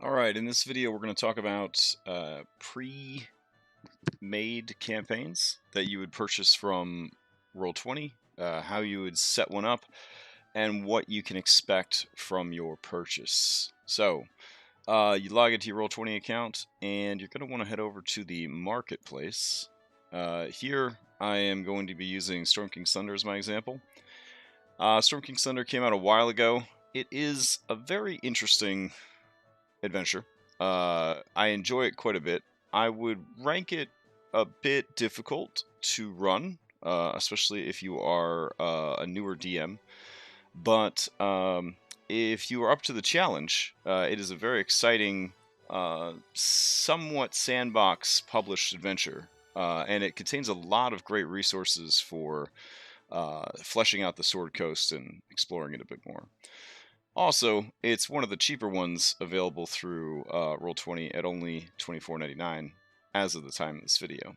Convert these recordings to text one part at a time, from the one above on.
Alright, in this video we're going to talk about pre-made campaigns that you would purchase from Roll20, how you would set one up, and what you can expect from your purchase. So, you log into your Roll20 account, and you're going to want to head over to the marketplace. Here, I am going to be using Storm King's Thunder as my example. Storm King's Thunder came out a while ago. It is a very interesting adventure. I enjoy it quite a bit. I would rank it a bit difficult to run, especially if you are a newer DM. But if you are up to the challenge, it is a very exciting, somewhat sandbox published adventure. And it contains a lot of great resources for fleshing out the Sword Coast and exploring it a bit more. Also, it's one of the cheaper ones available through Roll20 at only $24.99 as of the time of this video.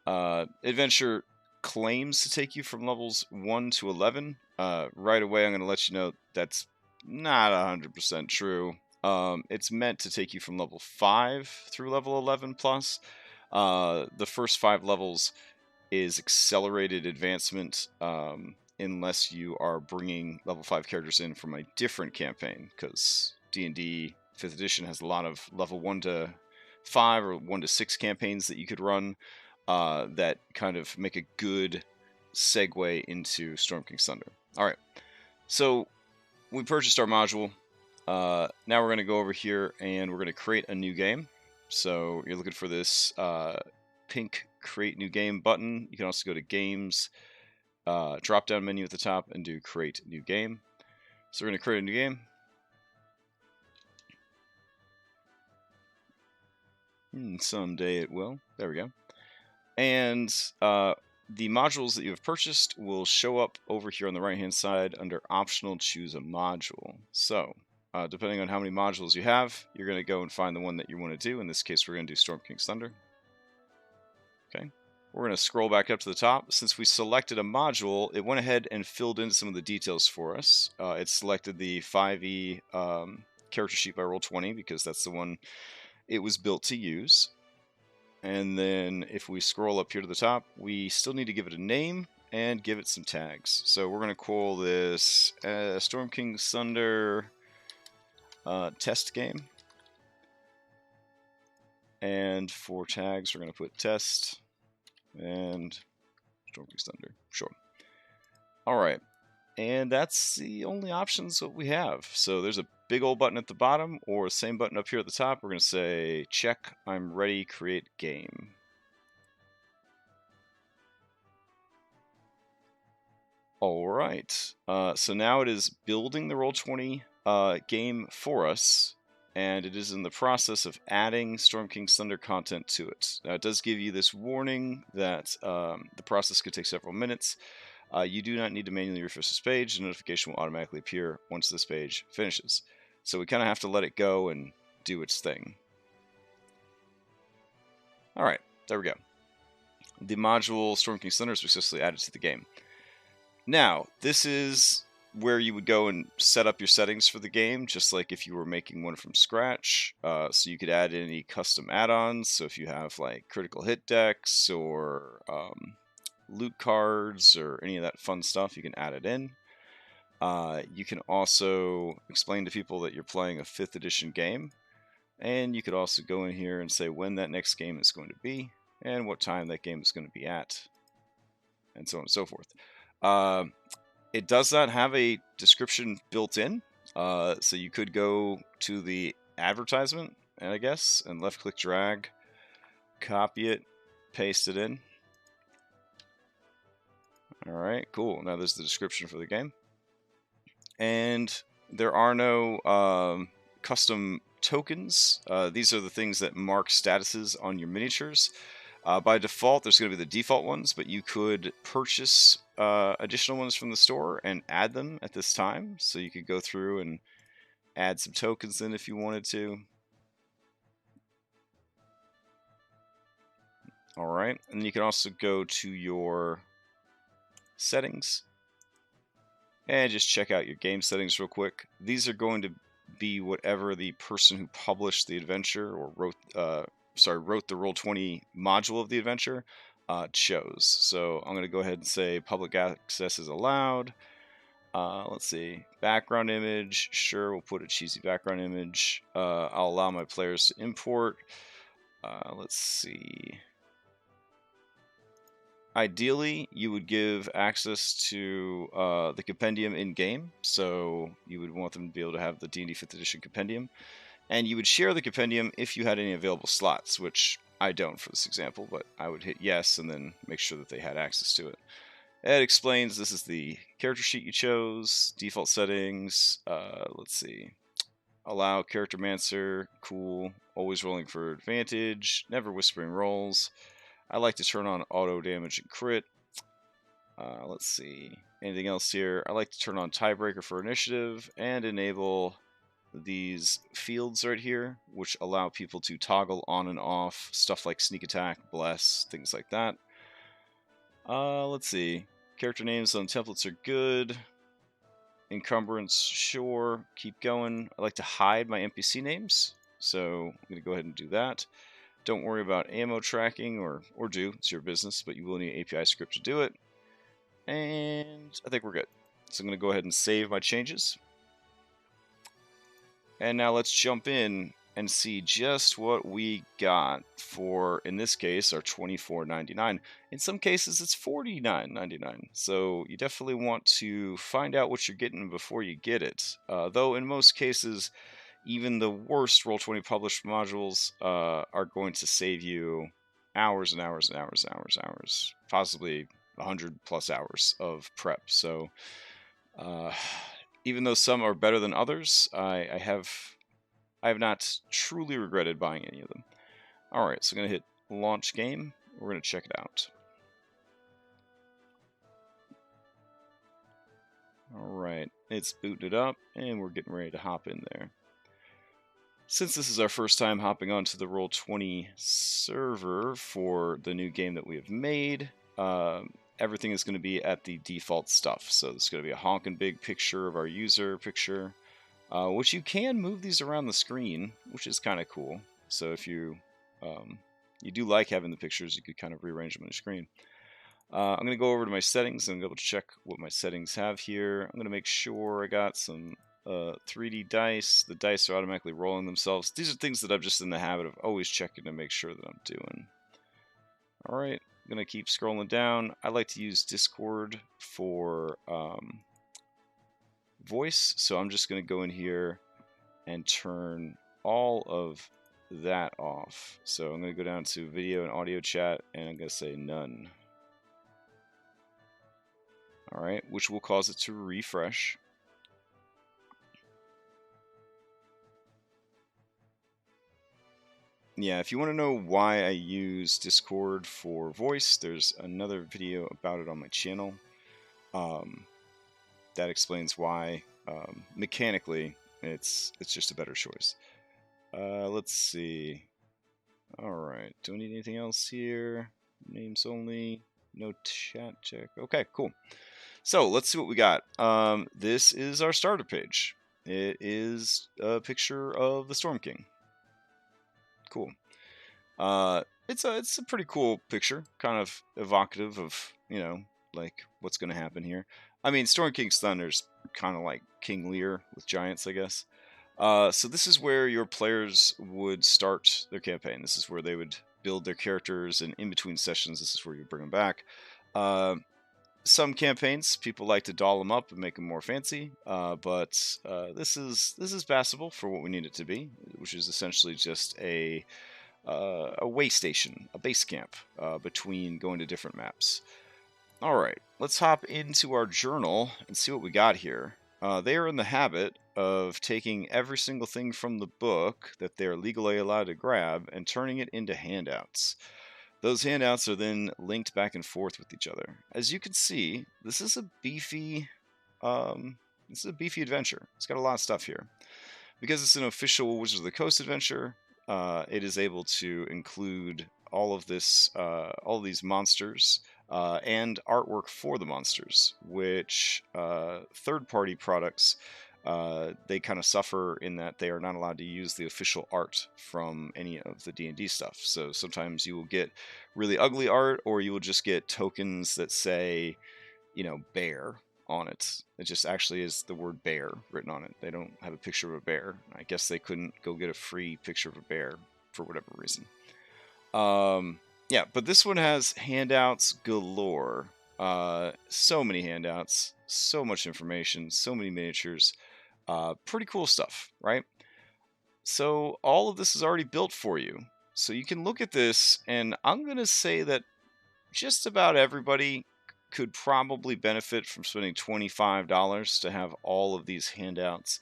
Adventure claims to take you from levels 1 to 11. Right away, I'm going to let you know that's not 100% true. It's meant to take you from level 5 through level 11 plus. The first 5 levels is accelerated advancement, unless you are bringing level 5 characters in from a different campaign, because D&D 5th edition has a lot of level 1 to 5 or 1 to 6 campaigns that you could run that kind of make a good segue into Storm King's Thunder. Alright, so we purchased our module. Now we're going to go over here and we're going to create a new game. So you're looking for this pink Create New Game button. You can also go to Games, drop down menu at the top, and do Create New Game. So we're going to create a new game. Someday it will. There we go. And the modules that you have purchased will show up over here on the right hand side under Optional Choose a Module. So depending on how many modules you have, you're going to go and find the one that you want to do. In this case, we're going to do Storm King's Thunder. Okay. We're going to scroll back up to the top. Since we selected a module, it went ahead and filled in some of the details for us. It selected the 5e character sheet by Roll20 because that's the one it was built to use. And then if we scroll up here to the top, we still need to give it a name and give it some tags. So we're going to call this Storm King's Thunder test game. And for tags, we're going to put test and Storm King's Thunder. Sure. Alright. And that's the only options that we have. So there's a big old button at the bottom, or the same button up here at the top. We're going to say, check, I'm ready, create game. Alright. So now it is building the Roll20 game for us. And it is in the process of adding Storm King's Thunder content to it. Now, it does give you this warning that the process could take several minutes. You do not need to manually refresh this page. The notification will automatically appear once this page finishes. So we kind of have to let it go and do its thing. Alright, there we go. The module Storm King's Thunder is successfully added to the game. Now, this is where you would go and set up your settings for the game, just like if you were making one from scratch. So you could add in any custom add-ons. So if you have like critical hit decks or loot cards or any of that fun stuff, you can add it in. You can also explain to people that you're playing a 5th edition game. And you could also go in here and say when that next game is going to be and what time that game is going to be at, and so on and so forth. It does not have a description built in, so you could go to the advertisement, I guess, and left-click drag, copy it, paste it in. Alright, cool. Now there's the description for the game. And there are no custom tokens. These are the things that mark statuses on your miniatures. By default, there's going to be the default ones, but you could purchase additional ones from the store and add them at this time. So you could go through and add some tokens in if you wanted to. Alright, and you can also go to your settings and just check out your game settings real quick. These are going to be whatever the person who published the adventure or wrote the Roll20 module of the adventure chose. So I'm going to go ahead and say public access is allowed. Let's see, background image, sure, we'll put a cheesy background image. I'll allow my players to import. Let's see. Ideally, you would give access to the compendium in-game, so you would want them to be able to have the D&D 5th edition compendium, and you would share the compendium if you had any available slots, which I don't for this example, but I would hit yes and then make sure that they had access to it. It explains this is the character sheet you chose, default settings, let's see, allow character mancer, cool, always rolling for advantage, never whispering rolls. I like to turn on auto damage and crit. Let's see. Anything else here? I like to turn on tiebreaker for initiative and enable these fields right here, which allow people to toggle on and off stuff like sneak attack, bless, things like that. Let's see. Character names on templates are good. Encumbrance, sure. Keep going. I like to hide my NPC names, so I'm going to go ahead and do that. Don't worry about ammo tracking, or do. It's your business, but you will need an API script to do it. And I think we're good. So I'm going to go ahead and save my changes. And now let's jump in and see just what we got for, in this case, our $24.99. In some cases, it's $49.99. So you definitely want to find out what you're getting before you get it. Though in most cases, even the worst Roll20 published modules are going to save you hours and hours and hours and hours and hours, possibly 100 plus hours of prep. So even though some are better than others, I have not truly regretted buying any of them. All right, so I'm going to hit launch game. We're going to check it out. All right, it's booted up, and we're getting ready to hop in there. Since this is our first time hopping onto the Roll20 server for the new game that we have made, everything is going to be at the default stuff. So there's going to be a honking big picture of our user picture, which you can move these around the screen, which is kind of cool. So if you do like having the pictures, you could kind of rearrange them on the screen. I'm going to go over to my settings and be able to check what my settings have here. I'm going to make sure I got some 3D dice. The dice are automatically rolling themselves. These are things that I'm just in the habit of always checking to make sure that I'm doing. Alright, I'm going to keep scrolling down. I like to use Discord for voice, so I'm just going to go in here and turn all of that off. So I'm going to go down to video and audio chat, and I'm going to say none. Alright, which will cause it to refresh. Yeah, if you want to know why I use Discord for voice, there's another video about it on my channel. That explains why mechanically it's just a better choice. Let's see. Alright, do I need anything else here? Names only, no chat check. Okay, cool. So let's see what we got. This is our starter page. It is a picture of the Storm King. Cool. It's a pretty cool picture, kind of evocative of, you know, like what's going to happen here. I mean, Storm King's Thunder's kind of like King Lear with giants, I guess. So this is where your players would start their campaign. This is where they would build their characters, and in between sessions, this is where you bring them back. Some campaigns, people like to doll them up and make them more fancy, but this is passable for what we need it to be, which is essentially just a way station, a base camp between going to different maps. All right, let's hop into our journal and see what we got here. They are in the habit of taking every single thing from the book that they're legally allowed to grab and turning it into handouts. Those handouts are then linked back and forth with each other. As you can see, this is a beefy adventure. It's got a lot of stuff here. Because it's an official Wizards of the Coast adventure, it is able to include all of this, all of these monsters, and artwork for the monsters, which third-party products they kind of suffer in that they are not allowed to use the official art from any of the D&D stuff. So sometimes you will get really ugly art, or you will just get tokens that say, bear on it. It just actually is the word bear written on it. They don't have a picture of a bear. I guess they couldn't go get a free picture of a bear for whatever reason. Yeah, but this one has handouts galore. So many handouts, so much information, so many miniatures. Pretty cool stuff, right? So all of this is already built for you. So you can look at this, and I'm going to say that just about everybody could probably benefit from spending $25 to have all of these handouts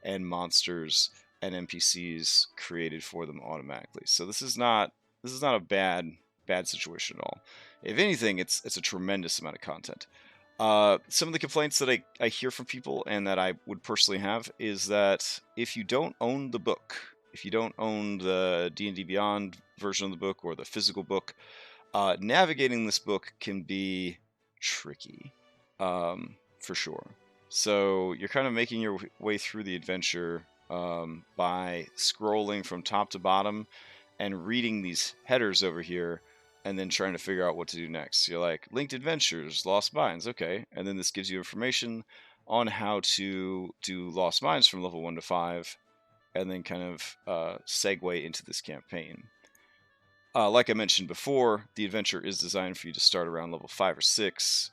and monsters and NPCs created for them automatically. So this is not a bad situation at all. If anything, it's a tremendous amount of content. Some of the complaints that I hear from people and that I would personally have is that if you don't own the book, if you don't own the D&D Beyond version of the book or the physical book, navigating this book can be tricky, for sure. So you're kind of making your way through the adventure by scrolling from top to bottom and reading these headers over here, and then trying to figure out what to do next. You're like, linked adventures, lost mines, okay. And then this gives you information on how to do lost mines from level 1 to 5, and then kind of segue into this campaign. Like I mentioned before, the adventure is designed for you to start around level 5 or 6.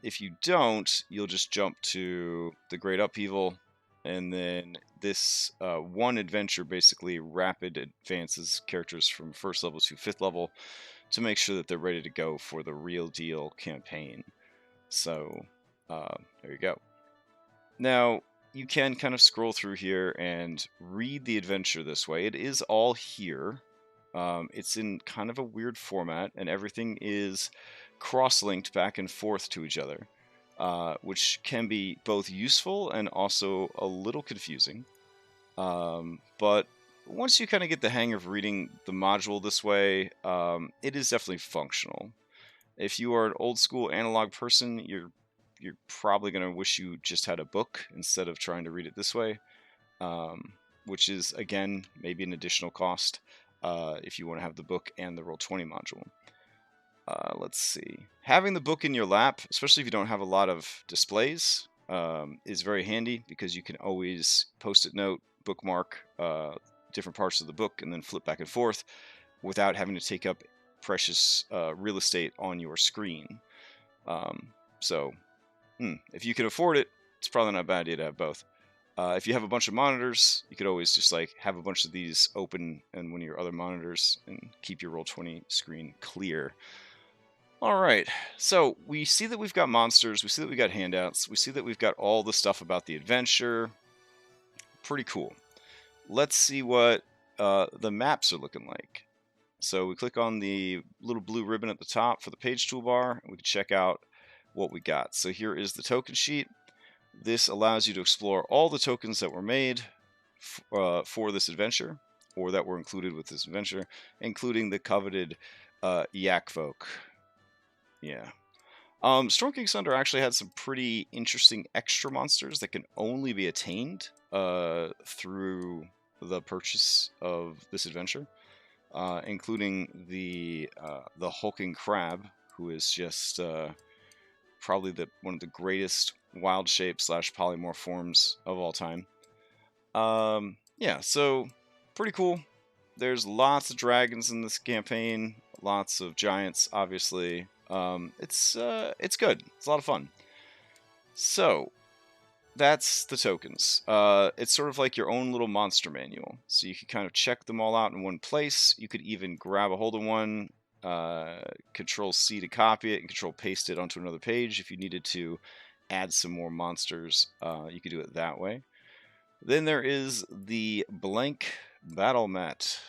If you don't, you'll just jump to the Great Upheaval, and then this one adventure basically rapid advances characters from 1st level to 5th level to make sure that they're ready to go for the real deal campaign. So there you go. Now, you can kind of scroll through here and read the adventure this way. It is all here. It's in kind of a weird format, and everything is cross-linked back and forth to each other, which can be both useful and also a little confusing. But once you kind of get the hang of reading the module this way, it is definitely functional. If you are an old school analog person, you're probably going to wish you just had a book instead of trying to read it this way, which is, again, maybe an additional cost if you want to have the book and the Roll20 module. Let's see. Having the book in your lap, especially if you don't have a lot of displays, is very handy because you can always post-it note, bookmark different parts of the book, and then flip back and forth without having to take up precious real estate on your screen. So if you can afford it, it's probably not a bad idea to have both. If you have a bunch of monitors, you could always just have a bunch of these open in one of your other monitors and keep your Roll20 screen clear. All right, so we see that we've got monsters, we see that we've got handouts, we see that we've got all the stuff about the adventure. Pretty cool. Let's see what the maps are looking like. So we click on the little blue ribbon at the top for the page toolbar, and we can check out what we got. So here is the token sheet. This allows you to explore all the tokens that were made for this adventure, or that were included with this adventure, including the coveted Yak Folk. Yeah. Storm King Thunder actually had some pretty interesting extra monsters that can only be attained through the purchase of this adventure, including the hulking crab, who is just probably one of the greatest wild shape / polymorph forms of all time. Yeah, so pretty cool. There's lots of dragons in this campaign, lots of giants, obviously. It's good. It's a lot of fun. So that's the tokens. It's sort of like your own little monster manual. So you can kind of check them all out in one place. You could even grab a hold of one, Control C to copy it, and Control paste it onto another page if you needed to add some more monsters. You could do it that way. Then there is the blank battle mat.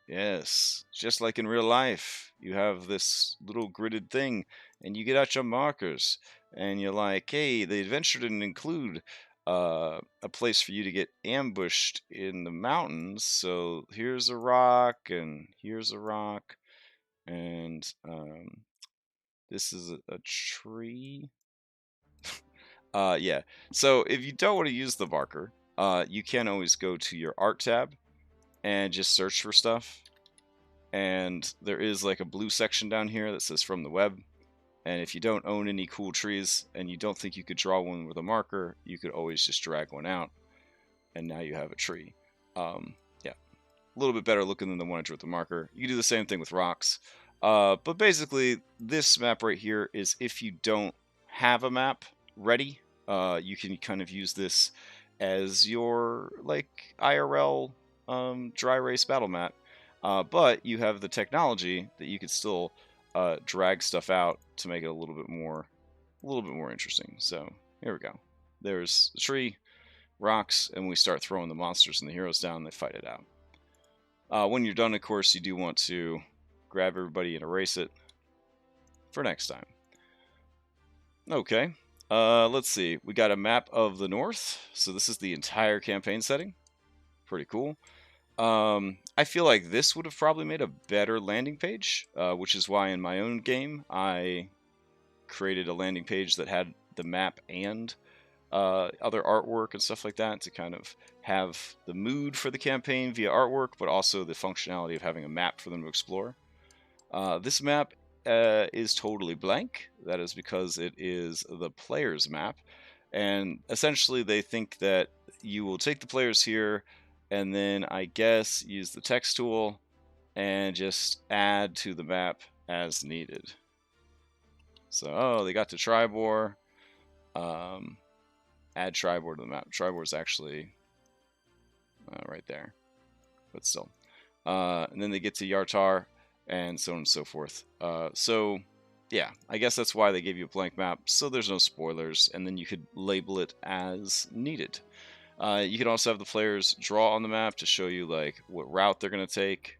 Yes, just like in real life, you have this little gridded thing, and you get out your markers, and you're like, hey, the adventure didn't include a place for you to get ambushed in the mountains, so here's a rock, and here's a rock, and this is a tree. Yeah. So if you don't want to use the marker, you can always go to your art tab and just search for stuff. And there is like a blue section down here that says from the web. And if you don't own any cool trees and you don't think you could draw one with a marker, you could always just drag one out. And now you have a tree. Yeah, a little bit better looking than the one I drew with the marker. You can do the same thing with rocks. But basically, this map right here is if you don't have a map ready, you can kind of use this as your like IRL dry erase battle map. But you have the technology that you could still drag stuff out to make it a little bit more interesting. So here we go. There's the tree, rocks, and we start throwing the monsters and the heroes down. They fight it out. When you're done, of course, you do want to grab everybody and erase it for next time. Okay, let's see. We got a map of the north. So this is the entire campaign setting. Pretty cool. I feel like this would have probably made a better landing page, which is why in my own game I created a landing page that had the map and other artwork and stuff like that to kind of have the mood for the campaign via artwork, but also the functionality of having a map for them to explore. This map is totally blank. That is because it is the player's map, and essentially they think that you will take the players here and then I guess use the text tool and just add to the map as needed. So, oh, they got to Tribor. Add Tribor to the map. Tribor is actually right there, but still. And then they get to Yartar, and so on and so forth. So, yeah, I guess that's why they gave you a blank map, so there's no spoilers, and then you could label it as needed. You can also have the players draw on the map to show you like what route they're going to take,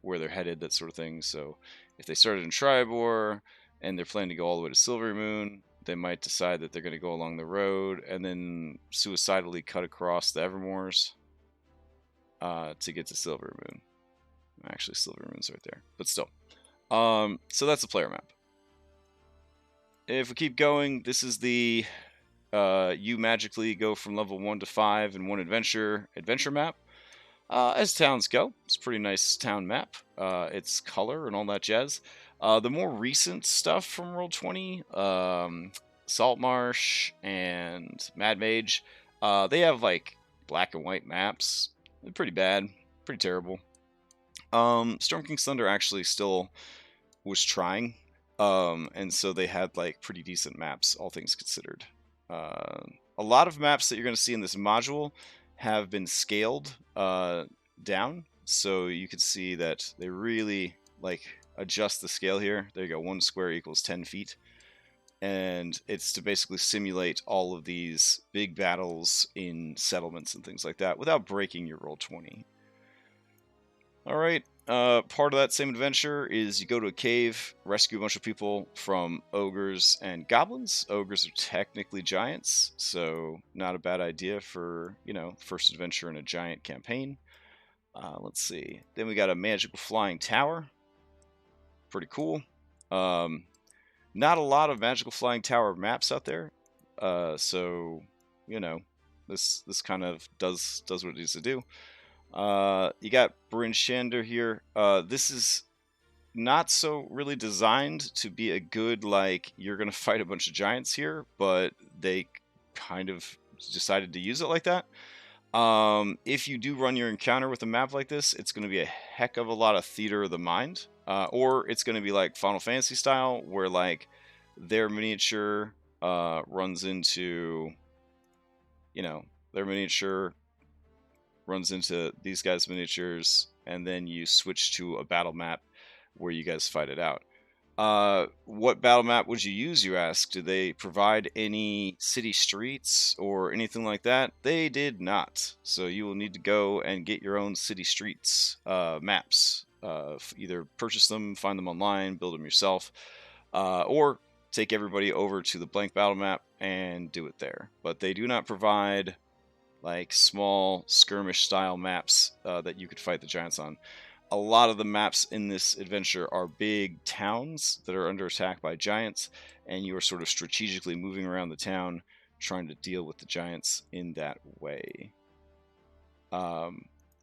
where they're headed, that sort of thing. So if they started in Tribor and they're planning to go all the way to Silvery Moon, they might decide that they're going to go along the road and then suicidally cut across the Evermoors to get to Silvery Moon. Actually, Silvery Moon's right there, but still. So that's the player map. If we keep going, this is the you magically go from level 1 to 5 in one adventure map. As towns go, it's a pretty nice town map. It's color and all that jazz. The more recent stuff from Roll20, Saltmarsh and Mad Mage, they have like black and white maps. They're pretty bad, pretty terrible. Storm King's Thunder actually still was trying, and so they had like pretty decent maps, all things considered. A lot of maps that you're going to see in this module have been scaled down, so you can see that they really like adjust the scale here. There you go, 1 square equals 10 feet, and it's to basically simulate all of these big battles in settlements and things like that without breaking your Roll20. Alright, part of that same adventure is you go to a cave, rescue a bunch of people from ogres and goblins. Ogres are technically giants, so not a bad idea for, you know, first adventure in a giant campaign. Let's see. Then we got a magical flying tower. Pretty cool. Not a lot of magical flying tower maps out there, so, you know, this kind of does what it needs to do. You got Bryn Shander here. This is not so really designed to be a good, like, you're going to fight a bunch of giants here, but they kind of decided to use it like that. If you do run your encounter with a map like this, it's going to be a heck of a lot of theater of the mind. Or it's going to be like Final Fantasy style, where, like, their miniature runs into, you know, their miniature runs into these guys' miniatures, and then you switch to a battle map where you guys fight it out. What battle map would you use, you ask? Did they provide any city streets or anything like that? They did not. So you will need to go and get your own city streets maps. Either purchase them, find them online, build them yourself, or take everybody over to the blank battle map and do it there. But they do not provide like small skirmish style maps that you could fight the giants on. A lot of the maps in this adventure are big towns that are under attack by giants, and you are sort of strategically moving around the town, trying to deal with the giants in that way.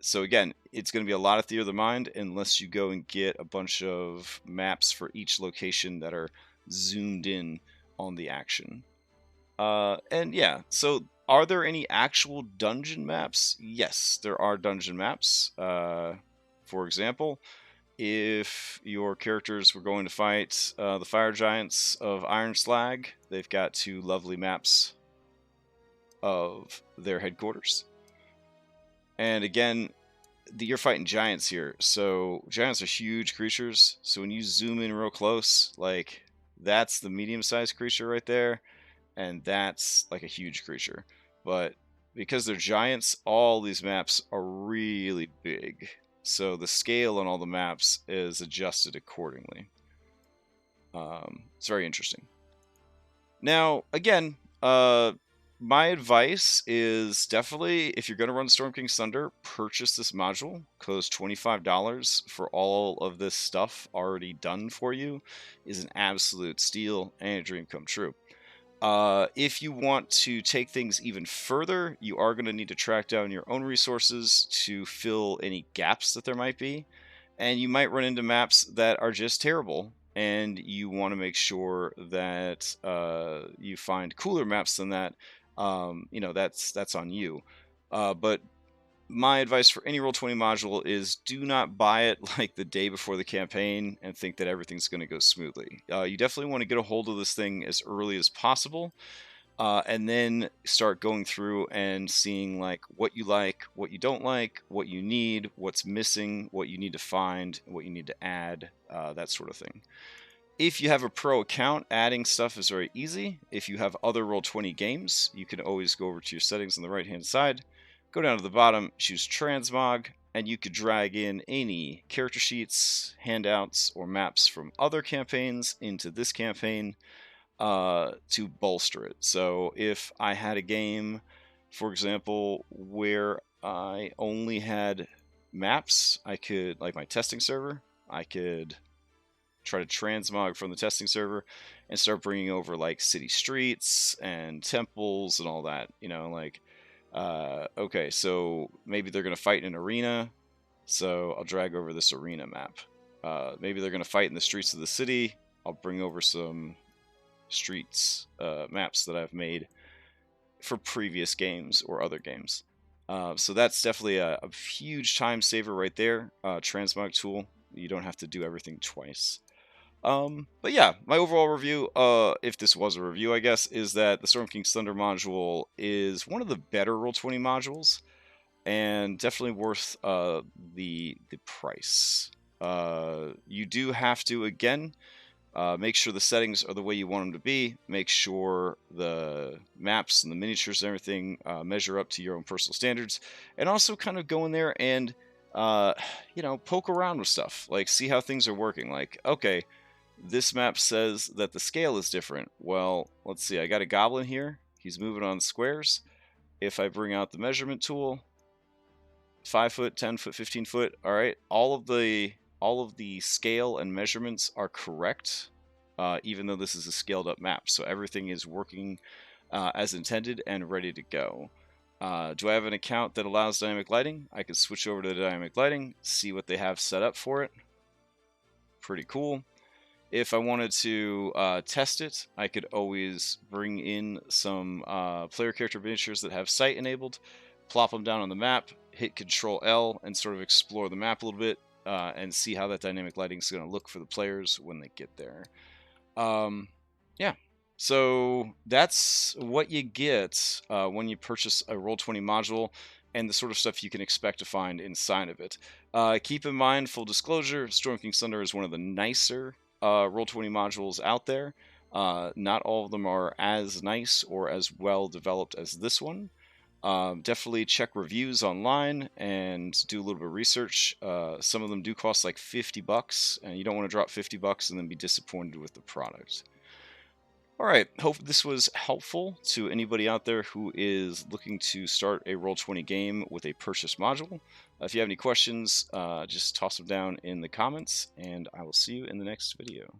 So again, it's going to be a lot of theater of the mind unless you go and get a bunch of maps for each location that are zoomed in on the action. And yeah, so are there any actual dungeon maps? Yes, there are dungeon maps. For example, if your characters were going to fight the fire giants of Iron Slag, they've got 2 lovely maps of their headquarters. And again, you're fighting giants here, so giants are huge creatures. So when you zoom in real close, like that's the medium-sized creature right there, and that's like a huge creature. But because they're giants, all these maps are really big, so the scale on all the maps is adjusted accordingly. It's very interesting. Now, again, my advice is definitely, if you're going to run Storm King's Thunder, purchase this module. Because $25 for all of this stuff already done for you is an absolute steal and a dream come true. If you want to take things even further, you are going to need to track down your own resources to fill any gaps that there might be. And you might run into maps that are just terrible, and you want to make sure that you find cooler maps than that. That's on you. But my advice for any Roll20 module is do not buy it like the day before the campaign and think that everything's going to go smoothly. You definitely want to get a hold of this thing as early as possible, and then start going through and seeing like what you don't like, what you need, what's missing, what you need to find, what you need to add, that sort of thing. If you have a pro account, adding stuff is very easy. If you have other Roll20 games, you can always go over to your settings on the right-hand side, go down to the bottom, choose Transmog, and you could drag in any character sheets, handouts, or maps from other campaigns into this campaign to bolster it. So if I had a game, for example, where I only had maps, I could, like my testing server, I could try to transmog from the testing server and start bringing over like city streets and temples and all that, okay, so maybe they're going to fight in an arena, so I'll drag over this arena map. Maybe they're going to fight in the streets of the city, I'll bring over some streets maps that I've made for previous games or other games. So that's definitely a huge time saver right there. Transmog tool, you don't have to do everything twice. But yeah, my overall review, if this was a review, I guess, is that the Storm King's Thunder module is one of the better Roll20 modules, and definitely worth the price. You do have to, again, make sure the settings are the way you want them to be. Make sure the maps and the miniatures and everything measure up to your own personal standards, and also kind of go in there and poke around with stuff, like see how things are working. Like, okay, this map says that the scale is different. Well, let's see. I got a goblin here. He's moving on squares. If I bring out the measurement tool, 5 foot, 10 foot, 15 foot. All right. All of the scale and measurements are correct, even though this is a scaled up map. So everything is working as intended and ready to go. Do I have an account that allows dynamic lighting? I can switch over to the dynamic lighting, see what they have set up for it. Pretty cool. If I wanted to test it, I could always bring in some player character miniatures that have sight enabled, plop them down on the map, hit Control L, and sort of explore the map a little bit and see how that dynamic lighting is going to look for the players when they get there. Yeah, so that's what you get when you purchase a Roll20 module, and the sort of stuff you can expect to find inside of it. Keep in mind, full disclosure, Storm King's Thunder is one of the nicer Roll20 modules out there. Not all of them are as nice or as well developed as this one. Definitely check reviews online and do a little bit of research. Some of them do cost like $50, and you don't want to drop $50 and then be disappointed with the product. Alright, hope this was helpful to anybody out there who is looking to start a Roll20 game with a purchased module. If you have any questions, just toss them down in the comments, and I will see you in the next video.